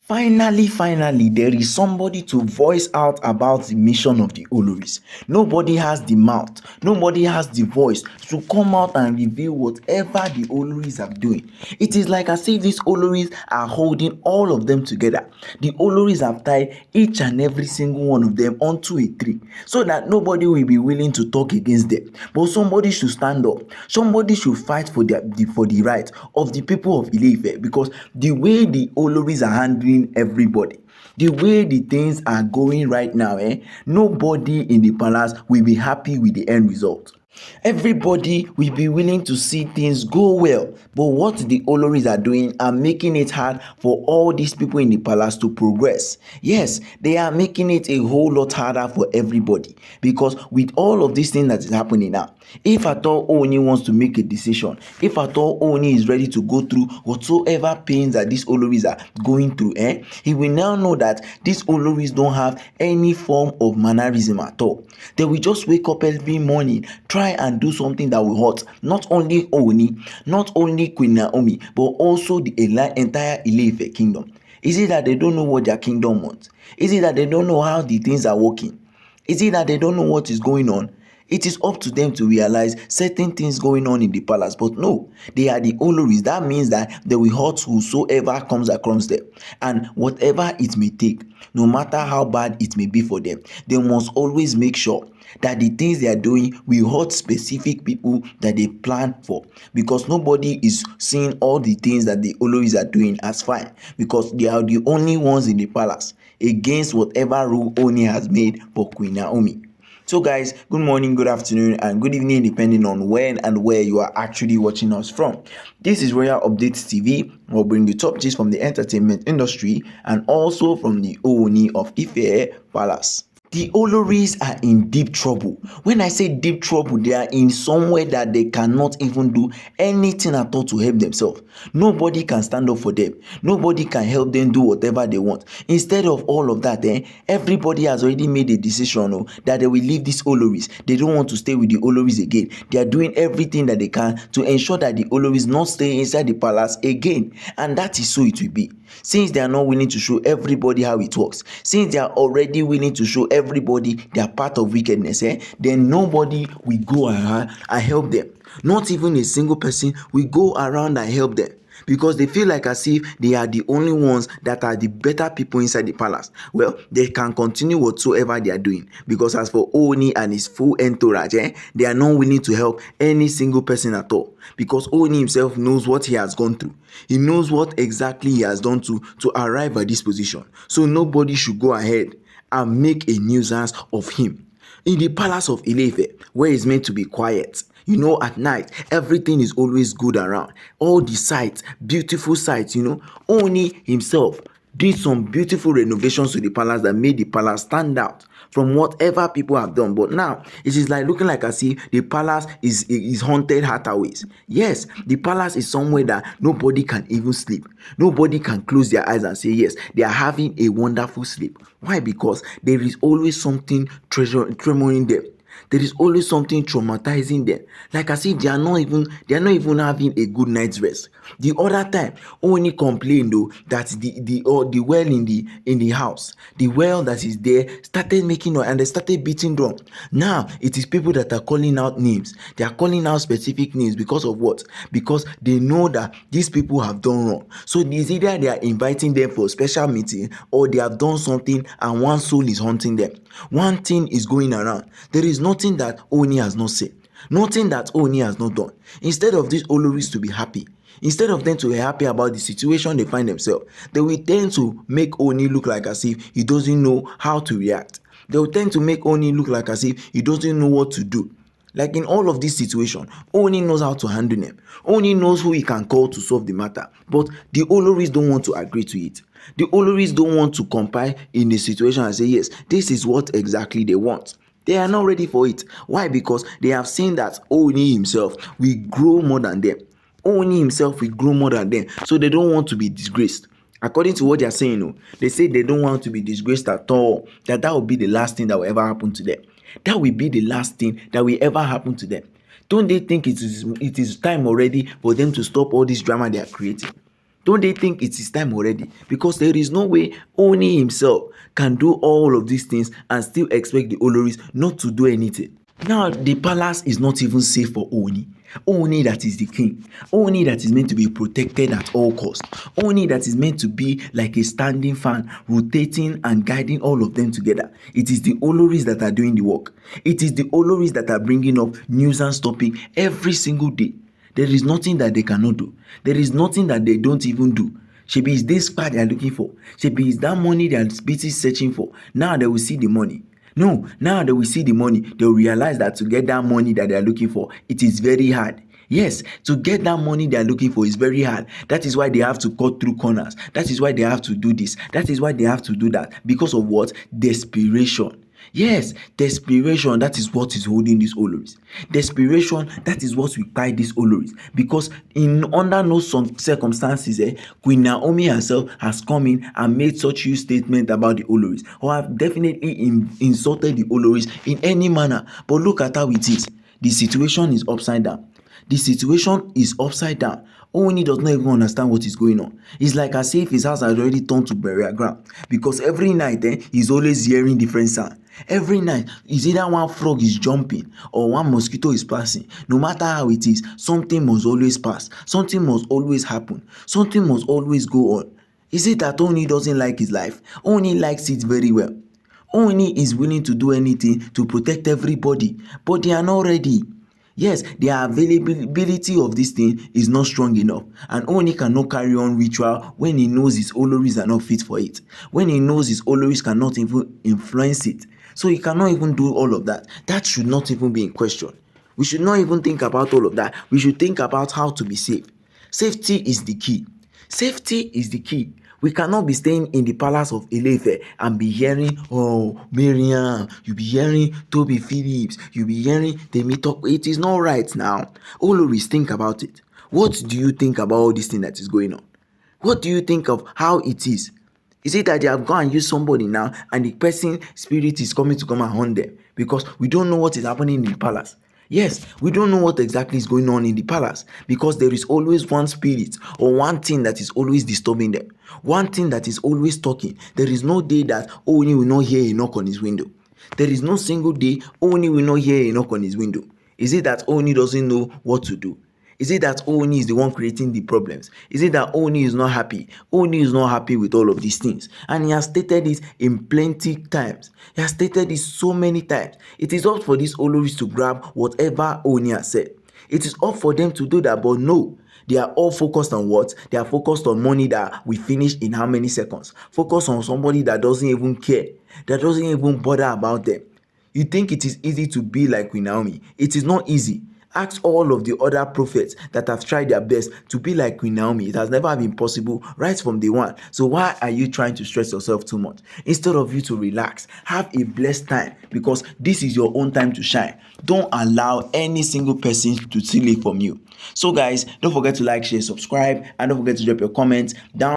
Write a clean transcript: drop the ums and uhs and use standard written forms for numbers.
Finally, there is somebody to voice out about the mission of the Oloris. Nobody has the mouth, nobody has the voice to come out and reveal whatever the Oloris are doing. It is like as if these Oloris are holding all of them together. The Oloris have tied each and every single one of them onto a tree so that nobody will be willing to talk against them. But somebody should stand up, somebody should fight for the right of the people of Ile-Ife, because the way the Oloris are handling everybody, the way the things are going right now, nobody in the palace will be happy with the end result. Everybody will be willing to see things go well, but what the Oloris are doing are making it hard for all these people in the palace to progress. Yes, they are making it a whole lot harder for everybody, because with all of these things that is happening now, if at all Ooni wants to make a decision, if at all Ooni is ready to go through whatsoever pains that these Oloris are going through, he will now know that these Oloris don't have any form of mannerism at all. They will just wake up every morning, try and do something that will hurt not only Ooni, not only Queen Naomi, but also the entire Ile-Ife kingdom. Is it that they don't know what their kingdom wants? Is it that they don't know how the things are working? Is it that they don't know what is going on? It is up to them to realize certain things going on in the palace, but no, they are the Oloris. That means that they will hurt whosoever comes across them, and whatever it may take, no matter how bad it may be for them, they must always make sure that the things they are doing will hurt specific people that they plan for, because nobody is seeing all the things that the Oloris are doing as fine, because they are the only ones in the palace against whatever rule Oni has made for Queen Naomi. So guys, good morning, good afternoon, and good evening, depending on when and where you are actually watching us from. This is Royal Updates TV. We'll bring you top gist from the entertainment industry and also from the OONI of Ife Palace. The Oloris are in deep trouble. When I say deep trouble, they are in somewhere that they cannot even do anything at all to help themselves. Nobody can stand up for them. Nobody can help them do whatever they want. Instead of all of that, everybody has already made a decision that they will leave these Oloris. They don't want to stay with the Oloris again. They are doing everything that they can to ensure that the Oloris not stay inside the palace again. And that is so it will be. Since they are not willing to show everybody how it works, since they are already willing to show everybody they are part of wickedness, then nobody will go around and help them. Not even a single person will go around and help them, because they feel like as if they are the only ones that are the better people inside the palace. Well, they can continue whatsoever they are doing, because as for Ooni and his full entourage, they are not willing to help any single person at all, because Ooni himself knows what he has gone through. He knows what exactly he has done to arrive at this position. So nobody should go ahead and make a nuisance of him. In the palace of Ile-Ife, where it's meant to be quiet, at night, everything is always good around. All the sights, beautiful sights, Ooni himself did some beautiful renovations to the palace that made the palace stand out from whatever people have done. But now, it is like looking like as if the palace is haunted hatterways. Yes, the palace is somewhere that nobody can even sleep. Nobody can close their eyes and say, yes, they are having a wonderful sleep. Why? Because there is always something tremoring them. There is always something traumatizing them, like as if they are not even having a good night's rest. The other time, Ooni complained that the well in the house, the well that is there, started making noise and they started beating drum. Now it is people that are calling out names. They are calling out specific names because of what? Because they know that these people have done wrong. So it's either they are inviting them for a special meeting, or they have done something and one soul is haunting them. One thing is going around. There is nothing that Ooni has not said, nothing that Ooni has not done. Instead of these Oloris to be happy, instead of them to be happy about the situation they find themselves, they will tend to make Ooni look like as if he doesn't know how to react. They will tend to make Ooni look like as if he doesn't know what to do. Like in all of this situation, Ooni knows how to handle them. Ooni knows who he can call to solve the matter. But the Oloris don't want to agree to it. The Oloris don't want to compile in the situation and say, yes, this is what exactly they want. They are not ready for it. Why? Because they have seen that Ooni himself will grow more than them. Ooni himself will grow more than them. So they don't want to be disgraced. According to what they are saying, they say they don't want to be disgraced at all. That will be the last thing that will ever happen to them. That will be the last thing that will ever happen to them. Don't they think it is time already for them to stop all this drama they are creating? Don't they think it is time already? Because there is no way Oni himself can do all of these things and still expect the Oloris not to do anything. Now, the palace is not even safe for Oni. Oni that is the king. Oni that is meant to be protected at all costs. Oni that is meant to be like a standing fan, rotating and guiding all of them together. It is the Oloris that are doing the work. It is the Oloris that are bringing up nuisance topic every single day. There is nothing that they cannot do. There is nothing that they don't even do. Shebi is this part they are looking for. Shebi is that money they are busy searching for. Now they will see the money. No, now they will see the money. They will realize that to get that money that they are looking for, it is very hard. Yes, to get that money they are looking for is very hard. That is why they have to cut through corners. That is why they have to do this. That is why they have to do that. Because of what? Desperation. Yes, desperation, that is what is holding these Oloris. Desperation, that is what we buy these Oloris. Because under no circumstances, Queen Naomi herself has come in and made such huge statement about the Oloris, or have definitely insulted the Oloris in any manner. But look at how it is. The situation is upside down. The situation is upside down. Oni does not even understand what is going on. It's like as if his house has already turned to burial ground, because every night he's always hearing different sound. Every night is either one frog is jumping or one mosquito is passing. No matter how it is, something must always pass. Something must always happen. Something must always go on. Is it that Oni doesn't like his life? Oni likes it very well. Oni is willing to do anything to protect everybody, but they are not ready. Yes, the availability of this thing is not strong enough, and Oni cannot carry on ritual when he knows his Oloris are not fit for it, when he knows his Oloris cannot even influence it. So he cannot even do all of that. That should not even be in question. We should not even think about all of that. We should think about how to be safe. Safety is the key. Safety is the key. We cannot be staying in the palace of Ile-Ife and be hearing, oh, Mariam, you be hearing Tobi Phillips, you be hearing Temitope. It is not right now. Oloris, think about it. What do you think about all this thing that is going on? What do you think of how it is? Is it that they have gone and used somebody now and the person spirit is coming to come and hunt them? Because we don't know what is happening in the palace. Yes, we don't know what exactly is going on in the palace, because there is always one spirit or one thing that is always disturbing them. One thing that is always talking. There is no day that Oni will not hear a knock on his window. There is no single day Oni will not hear a knock on his window. Is it that Oni doesn't know what to do? Is it that Oni is the one creating the problems? Is it that Oni is not happy? Oni is not happy with all of these things. And he has stated it in plenty times. He has stated it so many times. It is up for these Oloris to grab whatever Oni has said. It is up for them to do that, but no. They are all focused on what? They are focused on money that we finish in how many seconds. Focus on somebody that doesn't even care. That doesn't even bother about them. You think it is easy to be like Queen Naomi? It is not easy. Ask all of the other prophets that have tried their best to be like Queen Naomi. It has never been possible right from day one. So why are you trying to stress yourself too much? Instead of you to relax, have a blessed time, because this is your own time to shine. Don't allow any single person to steal it from you. So guys, don't forget to like, share, subscribe, and don't forget to drop your comments down